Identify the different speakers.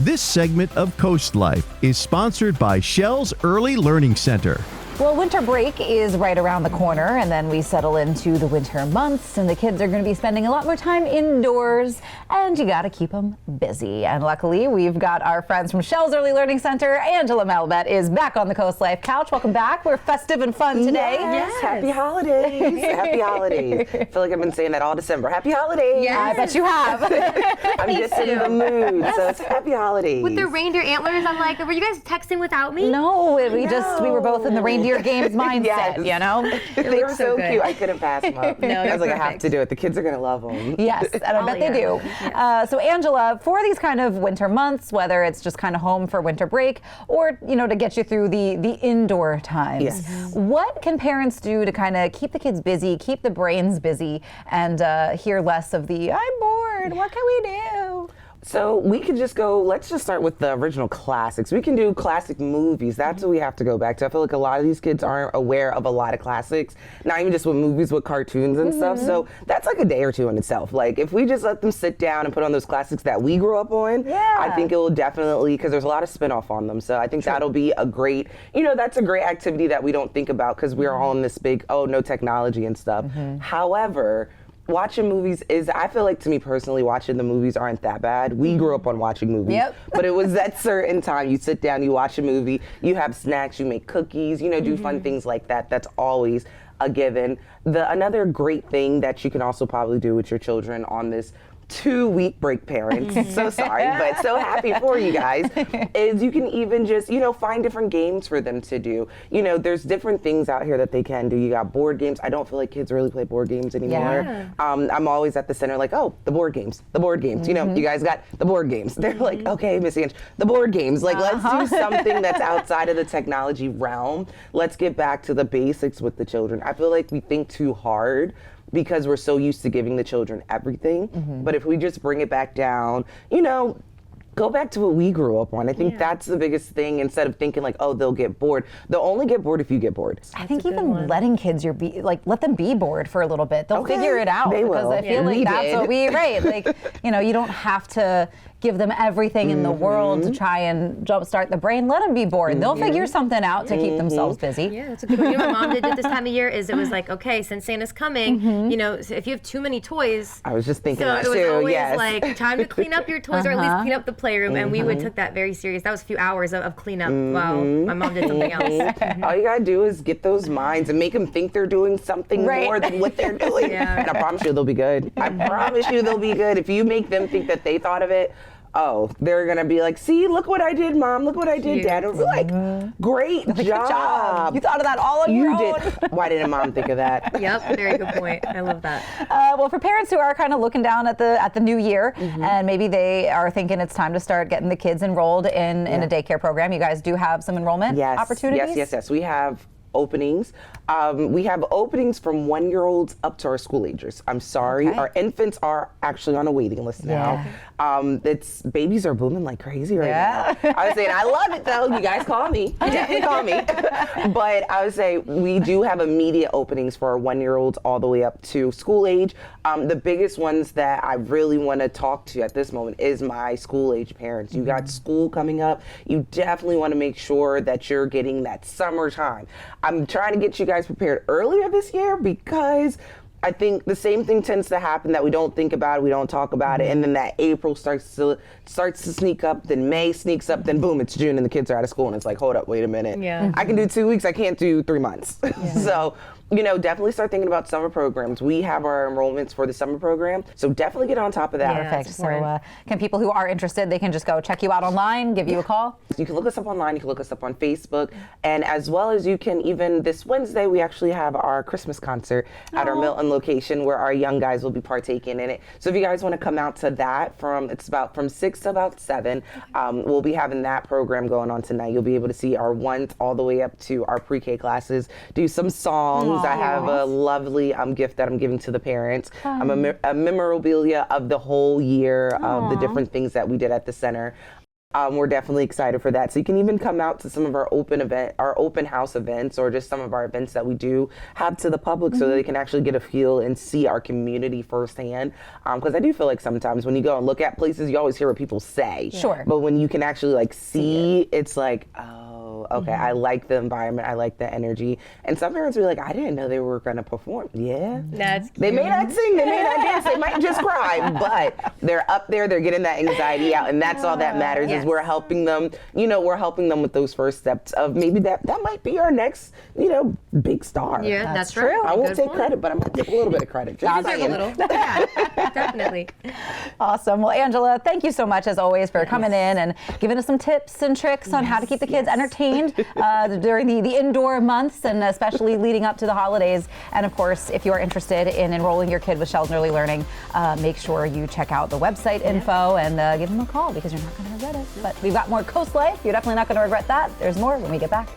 Speaker 1: This segment of CoastLife is sponsored by Shell's Early Learning Center.
Speaker 2: Well, winter break is right around the corner, and then we settle into the winter months, and the kids are going to be spending a lot more time indoors, and you got to keep them busy. And luckily, we've got our friends from Shell's Early Learning Center. Angela Malabet is back on the CoastLife couch. Welcome back. We're festive and fun today.
Speaker 3: Yes. Happy holidays. Happy holidays. I feel like I've been saying that all December. Happy holidays.
Speaker 2: Yes. I bet you have.
Speaker 3: I'm just in the mood, so it's happy holidays.
Speaker 4: With the reindeer antlers, I'm like, were you guys texting without me?
Speaker 2: No, we were both in the reindeer games mindset,
Speaker 3: Yes.
Speaker 2: you know?
Speaker 3: They were so
Speaker 4: good.
Speaker 3: cute. I couldn't pass them up.
Speaker 4: No,
Speaker 3: I was like, I have
Speaker 4: perfect.
Speaker 3: to do it. The kids are going to love them.
Speaker 2: Yes, and I bet they do. So Angela, for these kind of winter months, whether it's just kind of home for winter break or, you know, to get you through the indoor times,
Speaker 3: Yes.
Speaker 2: what can parents do to kind of keep the kids busy, keep the brains busy, and hear less of the, I'm bored, what can we do?
Speaker 3: So we could just go, let's just start with the original classics. We can do classic movies. That's what we have to go back to. I feel like a lot of these kids aren't aware of a lot of classics, not even just with movies, with cartoons and stuff. So that's like a day or two in itself. Like if we just let them sit down and put on those classics that we grew up on, I think it will definitely, because there's a lot of spin-off on them. So I think that'll be a great, you know, that's a great activity that we don't think about because we're all in this big, oh, no technology and stuff. However, watching movies is, I feel like to me personally, watching the movies aren't that bad. We grew up on watching movies, but it was that certain time you sit down, you watch a movie, you have snacks, you make cookies, you know, do fun things like that. That's always a given. Another great thing that you can also probably do with your children on this 2-week break, parents, so sorry, but so happy for you guys, is you can even just, you know, find different games for them to do. You know, there's different things out here that they can do. You got board games. I don't feel like kids really play board games anymore. I'm always at the center like, oh, the board games. You know, you guys got the board games. They're like, okay, Miss Ange, the board games. Like, let's do something that's outside of the technology realm. Let's get back to the basics with the children. I feel like we think too hard because we're so used to giving the children everything. But if we just bring it back down, you know, go back to what we grew up on. I think that's the biggest thing, instead of thinking like, oh, they'll get bored. They'll only get bored if you get bored.
Speaker 2: I think even letting kids let them be bored for a little bit. They'll figure it out.
Speaker 3: They
Speaker 2: because
Speaker 3: will.
Speaker 2: I feel like that's what like, you know, you don't have to give them everything in the world to try and jumpstart the brain. Let them be bored. They'll figure something out to keep themselves busy.
Speaker 4: Yeah, that's a good one. You know what my mom did this time of year is it was like, okay, since Santa's coming, you know, so if you have too many toys.
Speaker 3: I was just thinking
Speaker 4: so
Speaker 3: that
Speaker 4: it was
Speaker 3: too,
Speaker 4: always
Speaker 3: yes.
Speaker 4: like, time to clean up your toys or at least clean up the playroom. And we would took that very serious. That was a few hours of cleanup while my mom did something else.
Speaker 3: All you gotta do is get those minds and make them think they're doing something more than what they're doing. And I promise you they'll be good. I promise you they'll be good. If you make them think that they thought of it, oh, they're gonna be like, see, look what I did, Mom, look what I did, Dad. It'll be like, great job.
Speaker 2: Good job. You thought of that all on your own.
Speaker 3: You did. Why didn't Mom think of that?
Speaker 4: Yep, very good point. I love that.
Speaker 2: Well, for parents who are kind of looking down at the new year, and maybe they are thinking it's time to start getting the kids enrolled in a daycare program, you guys do have some enrollment opportunities?
Speaker 3: Yes. We have openings. We have openings from 1-year-olds up to our school agers. I'm sorry, our infants are actually on a waiting list now. It's babies are booming like crazy right now. I was saying I love it though. You guys call me. You definitely call me. But I would say we do have immediate openings for our 1-year-olds all the way up to school age. The biggest ones that I really want to talk to at this moment is my school age parents. You got school coming up. You definitely want to make sure that you're getting that summertime. I'm trying to get you guys prepared earlier this year because I think the same thing tends to happen, that we don't think about it, we don't talk about it, and then that April starts to sneak up, then May sneaks up, then boom, it's June and the kids are out of school and it's like, hold up, wait a minute. I can do 2 weeks, I can't do 3 months. So, you know, definitely start thinking about summer programs. We have our enrollments for the summer program, so definitely get on top of that.
Speaker 2: Perfect. So can people who are interested, they can just go check you out online, give you a call?
Speaker 3: You can look us up online, you can look us up on Facebook, and as well as you can even, this Wednesday, we actually have our Christmas concert at our Milton location where our young guys will be partaking in it. So if you guys want to come out to that, it's about from 6 to about 7, we'll be having that program going on tonight. You'll be able to see our 1 all the way up to our pre-K classes, do some songs. I have a lovely gift that I'm giving to the parents. A memorabilia of the whole year of the different things that we did at the center. We're definitely excited for that. So you can even come out to some of our open house events, or just some of our events that we do have to the public, so that they can actually get a feel and see our community firsthand. Because I do feel like sometimes when you go and look at places, you always hear what people say.
Speaker 2: Sure.
Speaker 3: But when you can actually like see, it's like, oh, okay, I like the environment, I like the energy. And some parents will be like, I didn't know they were going to perform. Yeah.
Speaker 4: That's cute.
Speaker 3: They may not sing, they may not dance, they might just cry, but they're up there, they're getting that anxiety out, and that's all that matters. Is we're helping them, we're helping them with those first steps of maybe that might be our next, big star.
Speaker 4: Yeah, that's
Speaker 2: true.
Speaker 4: right.
Speaker 3: I won't
Speaker 4: Good
Speaker 3: take
Speaker 4: point.
Speaker 3: credit, but I'm gonna take a little bit of credit. Just
Speaker 4: Deserve a
Speaker 3: saying.
Speaker 4: little. Yeah, definitely.
Speaker 2: Awesome. Well, Angela, thank you so much as always for coming in and giving us some tips and tricks on how to keep the kids entertained during the indoor months, and especially leading up to the holidays. And of course, if you are interested in enrolling your kid with Shell's Early Learning, make sure you check out the website info and give them a call, because you're not going to regret it. But we've got more Coast Life. You're definitely not going to regret that. There's more when we get back.